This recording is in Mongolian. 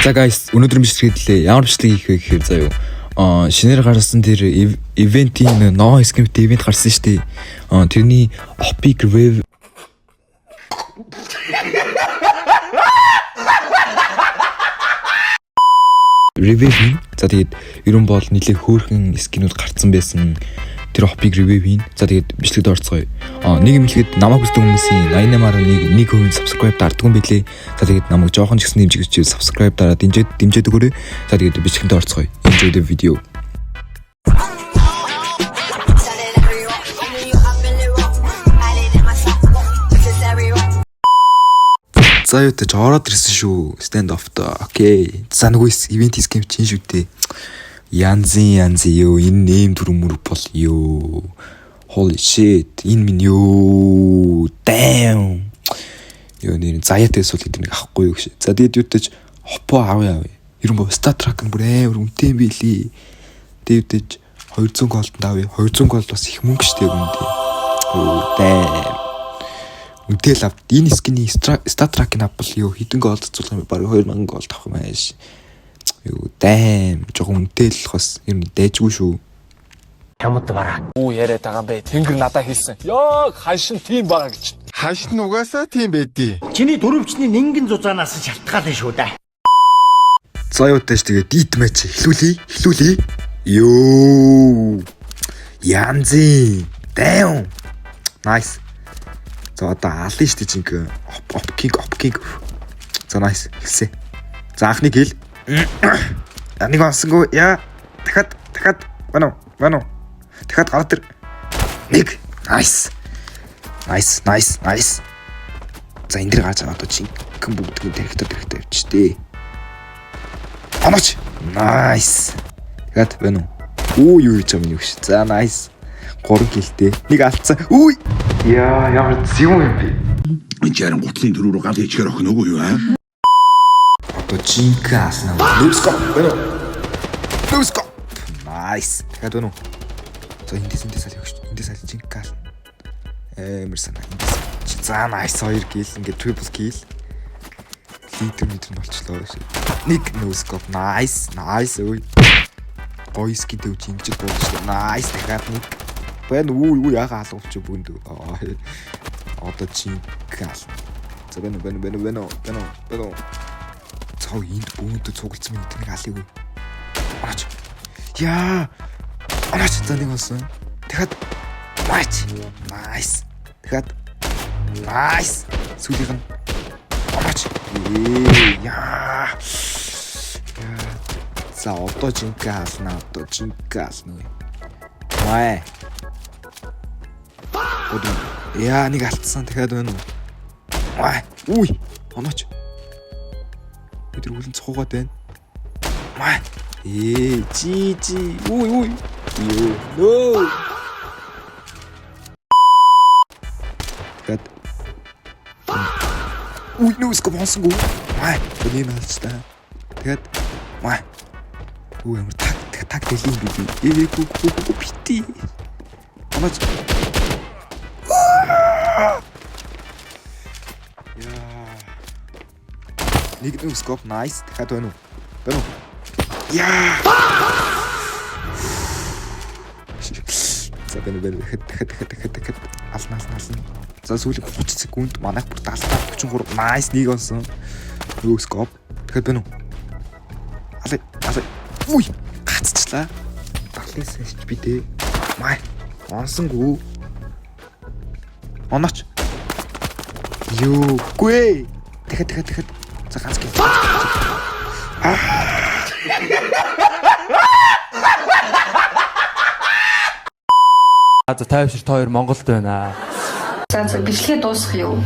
За guys, өнөөдөр бичлэгэлээ ямар бичлэг хийх вэ гэхээр заяа. Шинээр гарсан тэр ивентийн No Script ивент гарсан шүү дээ. Тэрний Epic Rave Review. За тэгээд ерөн бол нэлээд хөөрхөн скинүүд гарцсан байсан. Тэр Epic Review. За тэгээд бичлэгт орцгоё. Нэг юм хэлэхэд намайг үздэг хүмүүсийн 88.1% subscribe дардггүй байлээ. За тэгээд намайг жоохон ч гэсэн дэмжиж subscribe дараад дэмжиж өгөөрэй. За тэгээд бичлэгт орцгоё. Enjoy the video. За юу ч ороод ирсэн шүү. Stand off та. Окей. За нөгөө ивент скем чинь шүү дээ. Янзын ёо энэ нэм дүр мөр бол ёо. Holy shit. Энэ минь ёо. Damn. Ёо нэр заяатайс бол эднийг авахгүй юу гэж. За тэгээд юу ч хопо авъя. Ерөн бо Star Trek нь бүр амар үнэтэй юм билий. Тэгээд 200 голд авъя. 200 голд бас их мөнгө штэ үнэтэй. Оо damn. Үнэтэй л авд. Энэ скины Star Trek-ийн авбал ёо хэдэн голд зулах юм баг 2000 голд авах юм ааш. Юу дэм жоохон үнэтэй л бас юм дайжгүй шүү. Чамд бараа. Уу яриад байгаа юм бэ. Тэнгэр надад хэлсэн. Ёо ханшин тийм байгаа гэж. Ханшин угаасаа тийм байдий. Чиний дөрөвчний нингэн зузаанаас шалтгаална шүү дээ. За юу тааш тэгээ дит матч эхлүүлээ. Ёо. Янзын. Дэм. Nice. За одоо аална шүү дээ жинк. Опкинг. За nice. Хэлсэн. За анхны хэл. Нэг онсонгүй. Яа. Дахиад. Вано. Дахиад гараад ир. Нэг. Nice. За энэ дэр гарч байгаа одоо жинхэнэ бүгдгийн директор явчих Оноч. Nice. Дахиад вано. Юу хийж байгаа юм шүү. За nice. 3 гэлтэй. Нэг алдсан. Үй. Яа, ямар зэвүүн юм бэ? Энэ чаран гутлын дөрөв рүү гал хийчихэр охин үгүй юу аа? Одоо жинхэнэ аснаа. Нүско. Nice. Дахиад вано. За эндээс аль өгч. Эндээс аль жинхэнэ аснаа. Амар санаа. За nice 2 гэл ингээд triple kill. Лидер болчлоо шүү. Нэг нүско. Nice. Ой. Гой скид өгч ингэж болчихлоо. Nice. Дахиад нэг. Бэн уу яга алуулч бүгд. Одоо жинхэнэ аснаа. За бэн. Цог энд бүүнтэй цуглцсан юм эднийг алыг. Ач. Яа. Ач цааныг олсон. Дахиад матч. Nice. Дахиад nice. Сүүлийнх нь ач. Яа. За одоо жинхэнэ ална. Май. Яа нэг алдсан. Дахиад байна уу? Уй. Оноч. Тэр үлэн цохоод байна. Маа. Жи. Уй. Ёо. Гэт. Уй нүско бонсгоо. Маа. Тэний малч та. Тэгэд маа. Үгүй ямар так дэлийн бий. Гү бити. Оноч. Нэг нүско nice. Дахиад байна уу? Яа. За дахиад ална. За сүүлийн 30 секунд манайх бүр 70-43 nice нэг онсон. Нөгөө скоп. Дахиад байна уу? Алай. Уй, гацчлаа. 70-аас HP дээ. Май. Онсонгүй. Оноч. Ёо, гүй. Дахиад. За ганц гэх. За тайвшир та хоёр Монголд байна. За бичлэгээ дуусгах юу?